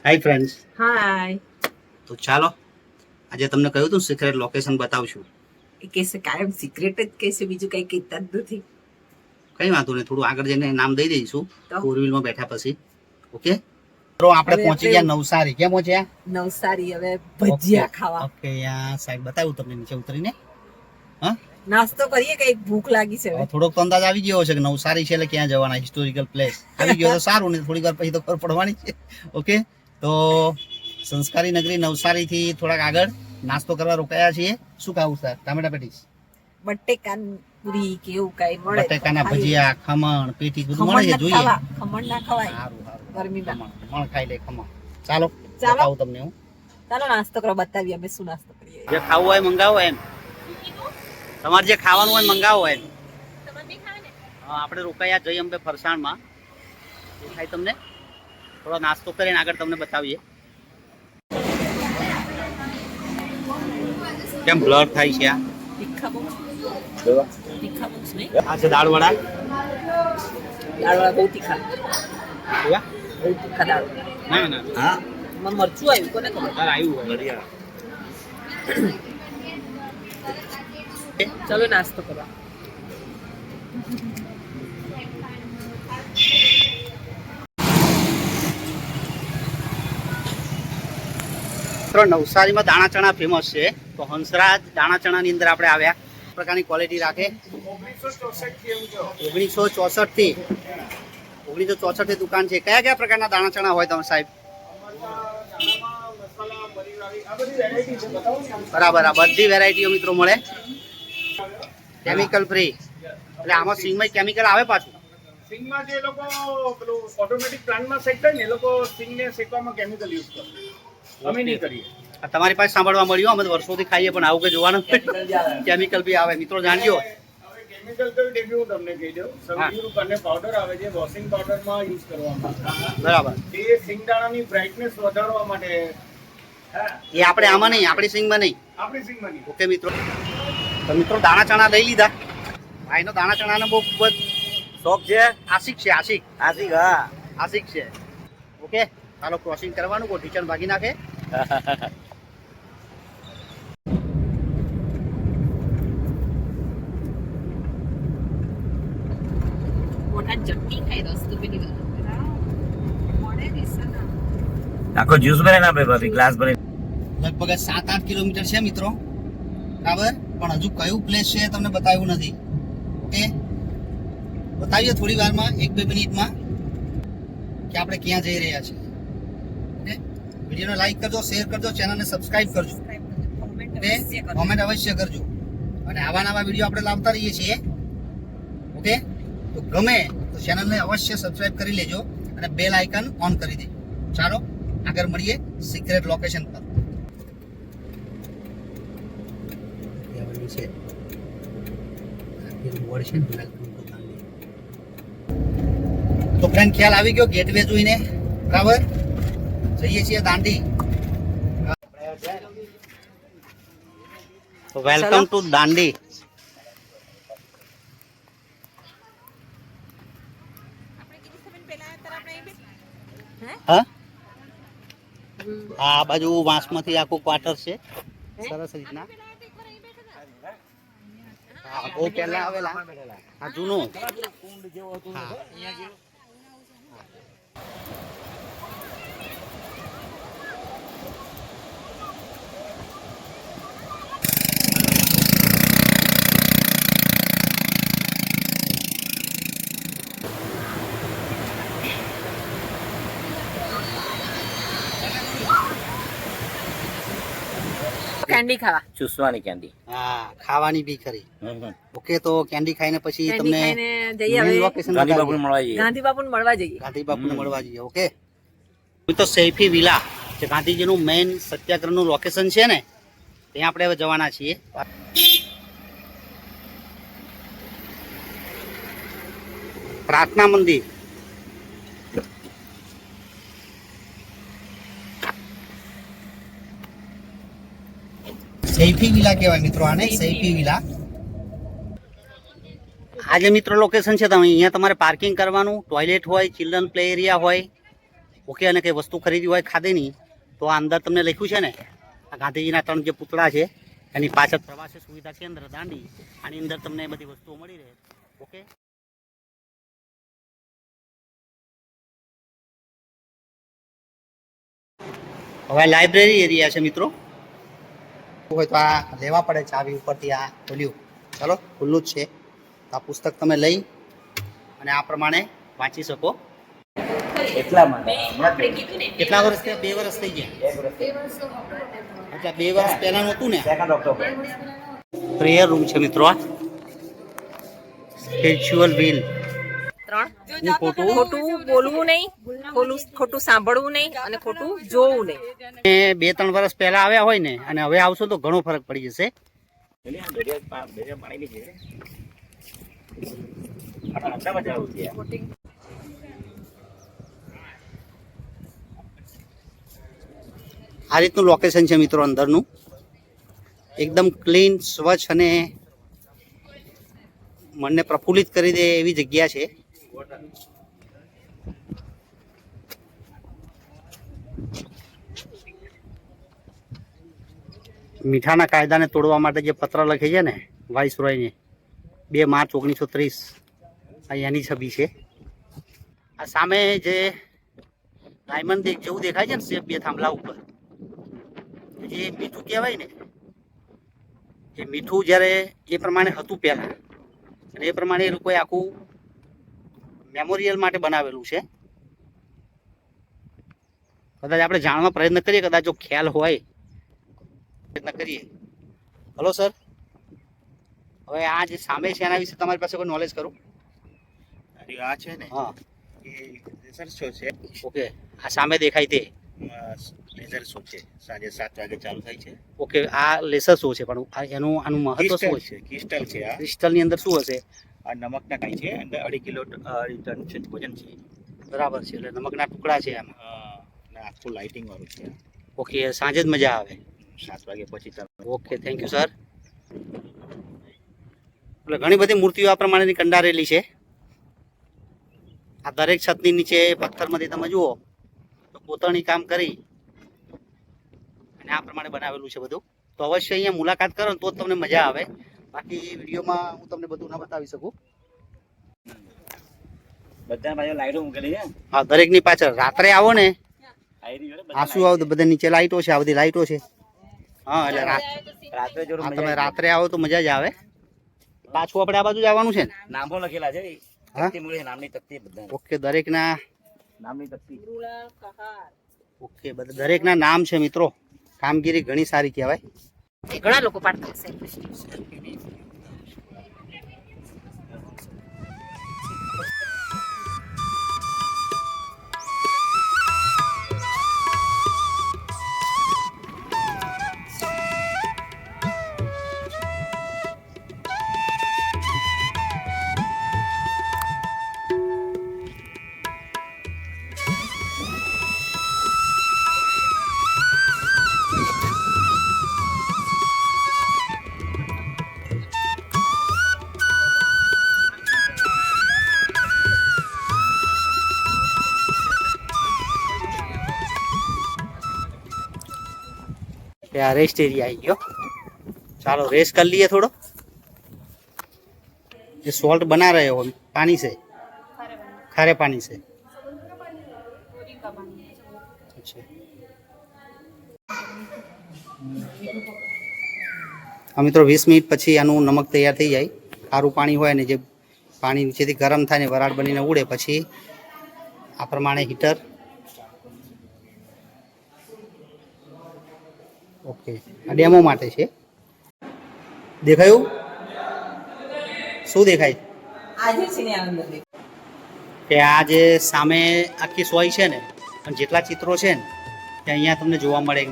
Hi friends. હાય. તો ચાલો આજે તમને કહ્યું હતું સિક્રેટ લોકેશન બતાવશું. એ કહેશે કાયમ સિક્રેટ જ કહેશે, બીજું કઈ કહેતા જ નથી. કઈ વાંધો નહીં, થોડું આગળ જઈને નામ દઈ દઈશું તો? ફોર વ્હીલમાં બેઠા પછી. ઓકે, તો આપણે હવે પહોંચી ગયા નવસારી. ક્યાં પહોંચ્યા? નવસારી. હવે ભજીયા ખાવા ઓકે, આ સાઈડ બતાવું તમને નીચે ઉતરીને. હા, નાસ્તો કરીએ, કઈ ભૂખ લાગી છે હવે. થોડોક તો અંદાજ આવી ગયો છે કે નવસારી છે એટલે ક્યાં જવાના, હિસ્ટોરિકલ પ્લેસ આવી ગયો તો સારું, ને થોડી વાર પછી તો ખબર પડવાની છે. ઓકે, તો સંસ્કારી નગરી નવસારીથી થોડાક આગળ નાસ્તો કરવા રોકાયા છીએ. શું ખાવું સર? ટામેટા પેટીસ, બટેકાન પૂરી કે એવું કઈ મળે તો બટેકાના ખાઈએ. ભજીયા, ખમણ, પેટી બધું ખમણ મળે છે. ના જોઈએ. ખાવા, ખમણ ના ખવાય સારું સારું, ગરમીમાં. ખમણ ખાઈ લે, ખમણ. ચાલો ચાલો. બતાવું તમને હું. ચાલો નાસ્તો કરવા બતાવીએ અમે શું નાસ્તો કરીએ. જે ખાવું હોય મંગાવો એમ, તમારે જે ખાવાનું હોય મંગાવો એમ. હા, આપણે રોકાયા જય અંબે ફરસાણમાં. દેખાય તમને? થોડો નાસ્તો કરીને આગળ તમને બતાવીએ. કેમ બ્લર થાય છે આ? તીખા બહુ તીખા બહુ નહીં, આ છે દાળવડા. દાળવાળા બહુ તીખા, કેવા? બહુ તીખા દાળ. ના ના, હા એમાં મરચું આવ્યું, કોને ખબર. આવ્યું હોય બઢિયા. ચલો નાસ્તો કરવા. મિત્રો નવસારીમાં દાણા ચણા ફેમસ છે, તો હંસરાજ દાણા ચણાની અંદર આપણે આવ્યા. પ્રકારની ક્વોલિટી રાખે. 1964 થી 1964 દુકાન છે. કયા કયા પ્રકારના દાણા ચણા હોય તમે સાહેબ? બરાબર, આ બધી વેરાયટીઓ મિત્રો મળે, કેમિકલ ફ્રી. એટલે આમાં સિંગમાં કેમિકલ આવે પાછું. સિંગમાં જે લોકો પેલું ઓટોમેટિક પ્લાન્ટમાં શેકતા હોય ને, એ લોકો સિંગને શેકવામાં કેમિકલ યુઝ કરે. અમે નહીં કરીએ. આ તમારી પાસે સાંભળવા મળ્યું, અમે તો વર્ષોથી ખાઈએ પણ આવું કે જોવાનું કેમિકલ બી આવે. મિત્રો જાણજો. હવે કેમિકલ કયું ડેબ્યુ હું તમને કહી દઉં. સંજીવ અને પાવડર આવે છે, વોશિંગ પાવડરમાં યુઝ કરવામાં આવે. બરાબર, એ સિંગદાણાની બ્રાઇટનેસ વધારવા માટે. હા, એ આપણે આમાં નહીં, આપણી સિંગમાં નહીં. આપણી સિંગમાં નહીં. ઓકે મિત્રો, તો મિત્રો દાણા ચણા લઈ લીધા. ભાઈનો દાણા ચણાનો બહુ ખૂબ જ શોખ છે. આશિક છે, આશિક. આશિક, હા આશિક છે. ઓકે, ચાલો ક્રોસિંગ કરવાનું, કોઈ ટીચર ભાગી નાખે. મોટા ચટણી ખાઈ રસ્તો પેલી મળે દિશાના. આખો જ્યુસ ભરે ના ભાઈ, ગ્લાસ ભરે. લગભગ 7-8 કિલોમીટર છે મિત્રો, બરાબર. પણ હજુ કયું પ્લેસ છે તમને બતાવ્યું નથી. ઓકે, બતાવીએ થોડી વારમાં, 1-2 મિનિટમાં કે આપણે ક્યાં જઈ રહ્યા છીએ. ઓકે, વિડીયોને લાઈક કરજો, શેર કરજો, ચેનલને સબસ્ક્રાઇબ કરજો. ઓકે, કોમેન્ટ અવશ્ય કરજો. અને આવા નવા વિડીયો આપણે લાવતા રહીએ છીએ. ઓકે, તો ગમે તો ચેનલને અવશ્ય સબસ્ક્રાઇબ કરી લેજો અને બેલ આઇકન ઓન કરી દેજો. ચાલો આગળ મળીએ સિક્રેટ લોકેશન પર. તો ફ્રેન્ડ ખ્યાલ આવી ગયો ગેટવે જોઈને, બરાબર. જઈએ છીએ દાંડી. Welcome to Dandi. હા, આ બાજુ વાંસમાંથી આખું ક્વાર્ટર છે, સરસ રીતના. હા, બહુ પહેલા આવેલા. આ જૂનું. હા. કેન્ડી ખાવા. ચૂસવાની કેન્ડી. હા, ખાવાની બી ખરી. ઓકે, તો કેન્ડી ખાઈને પછી કેન્ડી તમને ખાઈને જઈએ main હવે location ગાંધી બાપુ બતાવીએ. મળવા જઈએ. ગાંધી બાપુને મળવા જઈએ. ગાંધી બાપુને મળવા જઈએ. ઓકે, તો સૈફી વિલા જે ગાંધીજીનું મેઇન સત્યાગ્રહનું લોકેશન છે ને, ત્યાં આપણે હવે જવાના છીએ. પ્રાર્થના મંદિર. સૈફી વિલા કહેવાય મિત્રો આને, સૈફી વિલા. આ જે મિત્રો લોકેશન છે, તમે અહીંયા તમારે પાર્કિંગ કરવાનું, ટોયલેટ હોય, ચિલ્ડ્રન પ્લે એરિયા હોય, ઓકે, અને કંઈ વસ્તુ ખરીદી હોય ખાદીની તો આ અંદર તમને લખ્યું છે ને, આ ગાંધીજીના 3 જે પૂતળા છે એની પાછળ પ્રવાસી સુવિધા કેન્દ્ર દાંડી, આની અંદર તમને બધી વસ્તુઓ મળી રહે. ઓકે, હવે લાઇબ્રેરી એરિયા છે મિત્રો. હોય તો આ લેવા પડે ચાવી ઉપરથી, આ ખોલ્યું, ચાલો ખુલ્લું જ છે. આ પુસ્તક તમે લઈ અને આ પ્રમાણે વાંચી શકો. એટલા માટે કેટલા વર્ષ થયા? 2 વર્ષ થઈ ગયા. એટલે 2 વર્ષ પહેલા નહોતું ને. 2 ઓક્ટોબર. પ્રેયર રૂમ છે મિત્રો. આ સ્પિરિચ્યુઅલ વ્હીલ. 3 ખોટું બોલવું નહીં, ખોટું સાંભળવું નહીં અને ખોટું જોવું નહીં. 2-3 વર્ષ પહેલા આવ્યા હોય ને અને હવે આવશો તો ઘણો ફરક પડી જશે. આ રીતનું લોકેશન છે મિત્રો અંદરનું. એકદમ ક્લીન, સ્વચ્છ અને મનને પ્રફુલ્લિત કરી દે એવી જગ્યા છે. મીઠાના કાયદાને તોડવા માટે જે પત્ર લખે છે ને વાઇસરોયને, 2 માર્ચ 1930, આ એની છબી છે. આ સામે જે ડાયમંડ જેવું દેખાય છે ને શેપ 2 થાંભલા ઉપર, જે મીઠું કહેવાય ને, એ મીઠું જ્યારે એ પ્રમાણે હતું પહેલાં, અને એ પ્રમાણે એ લોકોએ આખું મેમોરિયલ માટે બનાવેલું છે. કદાચ આપણે જાણવા પ્રયત્ન કરીએ, કદાચ જો ખ્યાલ હોય પ્રયત્ન કરીએ. હલો સર, હવે આ જે સામે છે એના વિશે તમારી પાસે કોઈ નોલેજ ખરું? આ છે ને, હા, એ લેઝર શો છે. ઓકે. આ સામે દેખાય તે લેઝર શો છે, સાંજે 7 વાગે ચાલુ થાય છે. ઓકે. આ લેસર શું છે પણ આનું મહત્વ શું ક્રિસ્ટલ છે? છે, ક્રિસ્ટલ છે. આ ક્રિસ્ટલની અંદર શું હશે? આ નમકના કાંઈ છે, અંદર 2.5 કિલો ટન છે વજન છે. બરાબર છે, એટલે નમકના ટુકડા છે આમાં. ને આખું લાઇટિંગ વાળું છે. ઓકે, સાંજે જ મજા આવે. 7 વાગે પછી તમે ઓકે, થેન્ક યુ સર. એટલે ઘણી બધી મૂર્તિઓ આ પ્રમાણેની કંડારેલી છે. આ દરેક છતની નીચે પથ્થરમાંથી તમે જુઓ તો કોતરણી કામ કરી અને આ પ્રમાણે બનાવેલું છે બધું. તો અવશ્ય અહીંયા મુલાકાત કરો ને તો જ તમને મજા આવે. બાકી વિડીયોમાં હું તમને બધું ના બતાવી શકું. બધા બાજુ લાઈટો મૂકેલી છે. હા, દરેકની પાછળ રાત્રે આવો ને, આયરી જોડે બધા આંસુ આવો તો બધા નીચે લાઈટો છે, આ બધી લાઈટો છે. હા, એટલે રાત્રે જોડે હા, મજા તમે આવી. રાત્રે આવો તો મજા જ આવે. પાછું આપણે આ બાજુ જ આવવાનું છે ને. નામો લખેલા છે. હા? તકતી મૂળી નામની તકતી બધા ઓકે, દરેકના નામની તકતી. ઓકે, બધા દરેકના નામ છે મિત્રો. કામગીરી ઘણી સારી કહેવાય. ઘણા લોકો પાડતા હશે. આ રેસ્ટ એરિયા આવી ગયો. ચાલો રેસ્ટ कर लिए थोड़ो. ये सॉल्ट बना रहे हो, पानी से, खारे पानी से. अच्छा, આ મિત્રો 20 મિનિટ પછી આનું નમક તૈયાર થઈ જાય. ખારું પાણી હોય ને જે પાણી નીચેથી ગરમ થાય ને વરાળ બનીને ઉડે પછી આ પ્રમાણે હીટર. ઓકે, આ ડેમો માટે છે. દેખાયું? શું દેખાય? આજે છે ને આનંદ કે આ જે સામે આખી સોય છે ને, અને જેટલા ચિત્રો છે ને તે અહીંયા તમને જોવા મળે.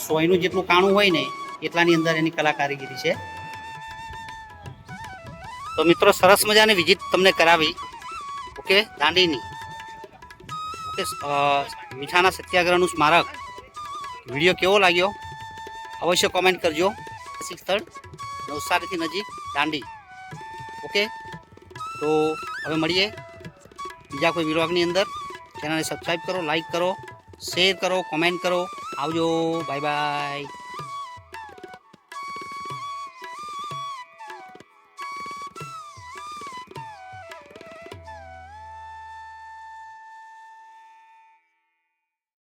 સોયનું જેટલું કાણું હોય ને એટલાની અંદર એની કલાકારીગીરી છે. તો મિત્રો સરસ મજાની વિઝિટ તમને કરાવી. ઓકે, દાંડીની. ઓકે, મીઠાના સત્યાગ્રહનું સ્મારક. વિડીયો કેવો લાગ્યો અવશ્ય કોમેન્ટ કરજો. સ્થળ નવસારીથી નજીક દાંડી. ઓકે, તો હવે મળીએ બીજા કોઈ વિલોગની અંદર. ચેનલને સબસ્ક્રાઈબ કરો, લાઈક કરો, શેર કરો, કોમેન્ટ કરો. આવજો, બાય બાય.